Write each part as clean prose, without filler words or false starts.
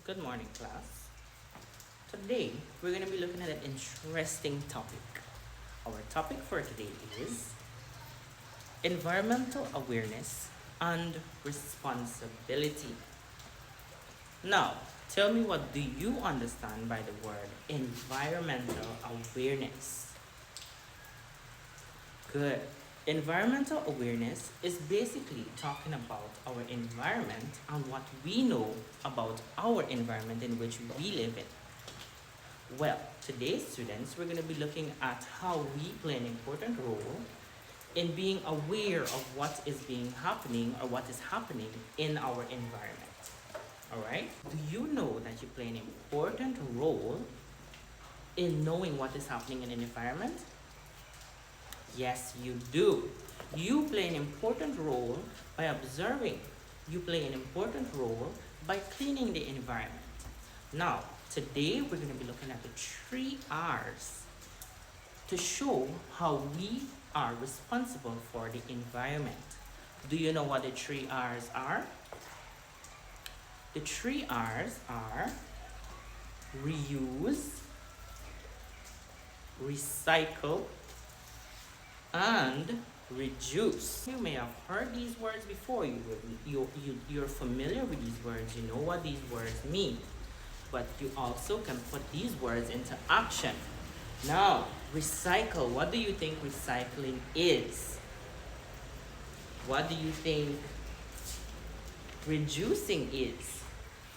Good morning, class. Today, we're going to be looking at an interesting topic. Our topic for today is environmental awareness and responsibility. Now, tell me, what do you understand by the word environmental awareness? Good. Environmental awareness is basically talking about our environment and what we know about our environment in which we live in. Well, today, students, we're going to be looking at how we play an important role in being aware of what is happening or what is happening in our environment. All right? Do you know that you play an important role in knowing what is happening in an environment? Yes, you do. You play an important role by observing. You play an important role by cleaning the environment. Now, today we're going to be looking at the 3 R's to show how we are responsible for the environment. Do you know what the 3 R's are? The 3 R's are reuse, recycle, and reduce. You may have heard these words before. You're familiar with these words. You know what these words mean. But you also can put these words into action. Now, recycle. What do you think recycling is? What do you think reducing is?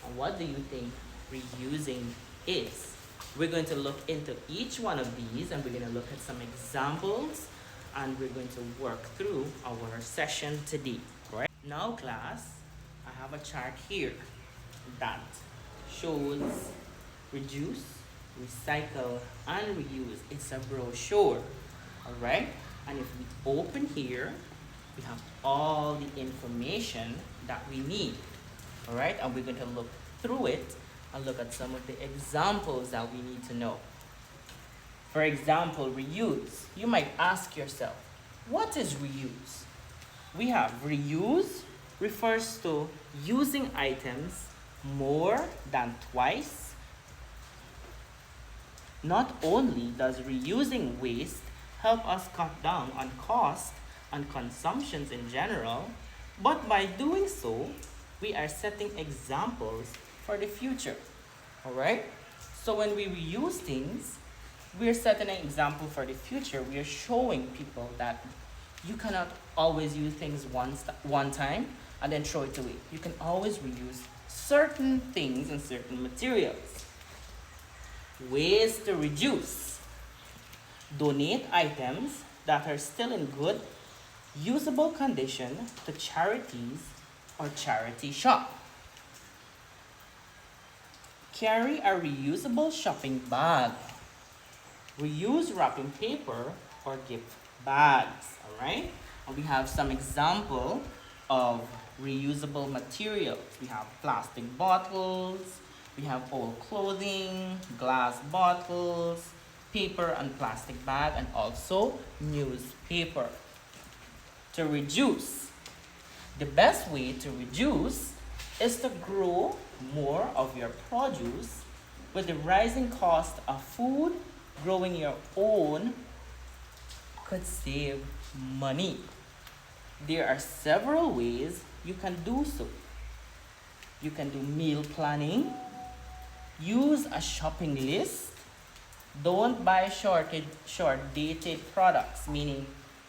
And what do you think reusing is? We're going to look into each one of these, and we're going to look at some examples, and we're going to work through our session today. Right? Now, class, I have a chart here that shows reduce, recycle, and reuse. It's a brochure. All right? And if we open here, we have all the information that we need. All right? And we're going to look through it and look at some of the examples that we need to know. For example, reuse. You might ask yourself, what is reuse? We have reuse refers to using items more than twice. Not only does reusing waste help us cut down on cost and consumptions in general, but by doing so, we are setting examples for the future. All right? So when we reuse things, we're setting an example for the future. We are showing people that you cannot always use things one time and then throw it away. You can always reuse certain things and certain materials. Ways to reduce. Donate items that are still in good, usable condition to charities or charity shop. Carry a reusable shopping bag. Reuse wrapping paper or gift bags. All right? And we have some example of reusable materials. We have plastic bottles, we have old clothing, glass bottles, paper and plastic bag, and also newspaper. To reduce. The best way to reduce is to grow more of your produce. With the rising cost of food, growing your own could save money. There are several ways you can do so. You can do meal planning, use a shopping list, don't buy short-dated products, meaning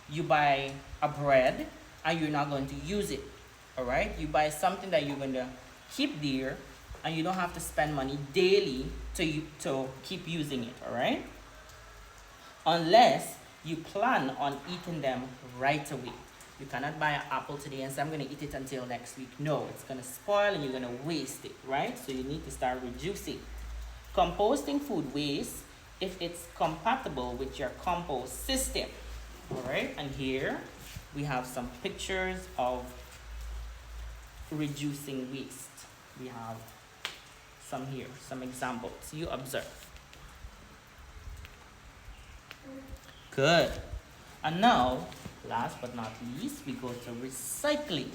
you buy a bread and you're not going to use it. All right? You buy something that you're going to keep there, and you don't have to spend money daily to keep using it. All right? Unless you plan on eating them right away. You cannot buy an apple today and say, I'm going to eat it until next week. No, it's going to spoil and you're going to waste it, right? So you need to start reducing. Composting food waste if it's compatible with your compost system. All right? And here we have some pictures of reducing waste. We have some here, some examples. You observe. Good. And now, last but not least, we go to recycling.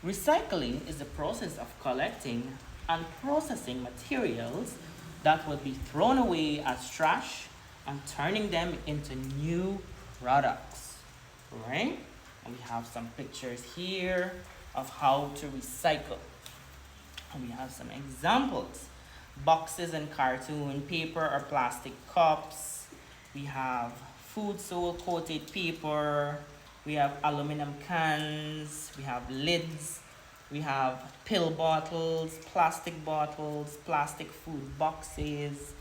Recycling is the process of collecting and processing materials that would be thrown away as trash and turning them into new products, right? And we have some pictures here of how to recycle. And we have some examples. Boxes and cartoon paper or plastic cups. We have food sole coated paper. We have aluminum cans. We have lids. We have pill bottles, plastic food boxes,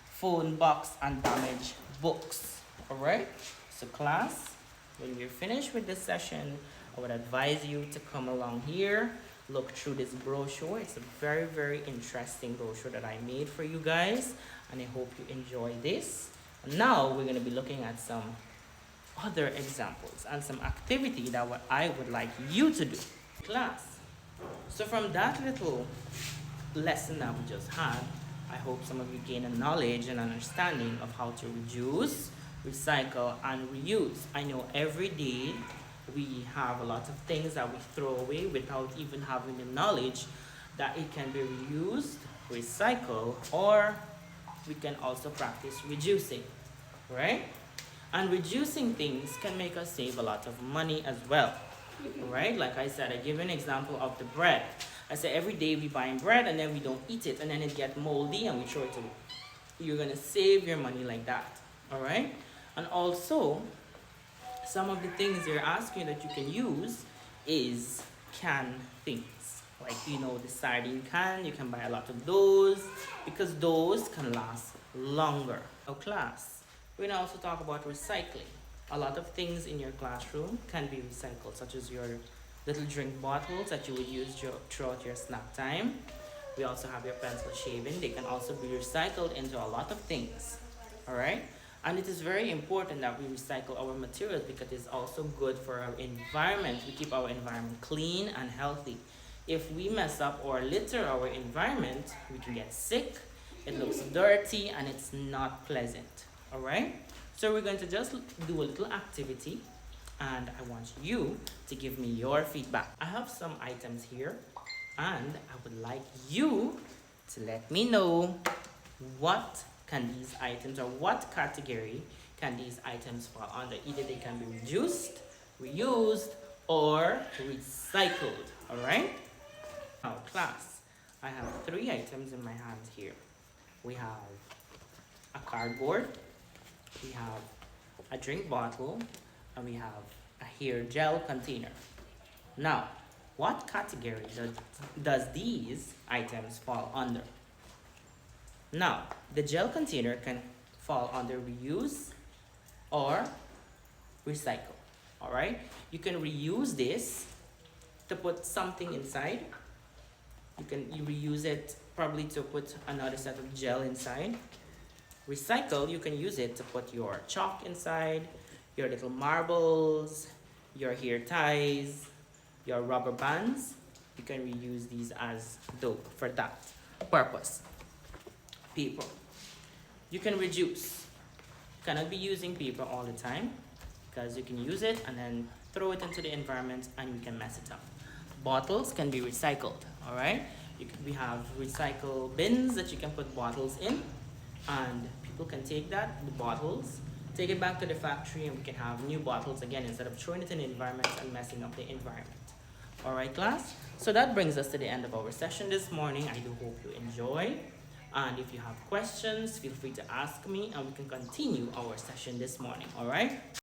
phone box, and damaged books. All right? So class, when you're finished with this session, I would advise you to come along here, look through this brochure. It's a very, very interesting brochure that I made for you guys, and I hope you enjoy this. And now we're going to be looking at some other examples and some activity that I would like you to do. Class. So from that little lesson that we just had, I hope some of you gain a knowledge and understanding of how to reduce, recycle, and reuse. I know every day we have a lot of things that we throw away without even having the knowledge that it can be reused, recycled, or we can also practice reducing, right? And reducing things can make us save a lot of money as well, right? Like I said, I give an example of the bread. I say every day we buy bread and then we don't eat it and then it gets moldy and we throw it away. You're gonna save your money like that, all right? And also, some of the things they're asking that you can use is canned things. Like, you know, the sardine can, you can buy a lot of those because those can last longer. So class, we're gonna also talk about recycling. A lot of things in your classroom can be recycled, such as your little drink bottles that you would use throughout your snack time. We also have your pencil shaving. They can also be recycled into a lot of things, all right? And it is very important that we recycle our materials because it's also good for our environment. We keep our environment clean and healthy. If we mess up or litter our environment, we can get sick, it looks dirty, and it's not pleasant, all right? So we're going to just do a little activity, and I want you to give me your feedback. I have some items here, and I would like you to let me know what can these items, or what category can these items fall under. Either they can be reduced, reused, or recycled, all right? Now class, I have 3 items in my hands here. We have a cardboard, we have a drink bottle, and we have a hair gel container. Now, what category does these items fall under? Now, the gel container can fall under reuse or recycle, all right? You can reuse this to put something inside. You reuse it probably to put another set of gel inside. Recycle, you can use it to put your chalk inside, your little marbles, your hair ties, your rubber bands. You can reuse these as dough for that purpose. Paper. You can reduce. You cannot be using paper all the time because you can use it and then throw it into the environment and you can mess it up. Bottles can be recycled, all right? We have recycle bins that you can put bottles in, and people can take the bottles, take it back to the factory, and we can have new bottles again instead of throwing it in the environment and messing up the environment. All right, class? So that brings us to the end of our session this morning. I do hope you enjoy. And if you have questions, feel free to ask me and we can continue our session this morning, all right?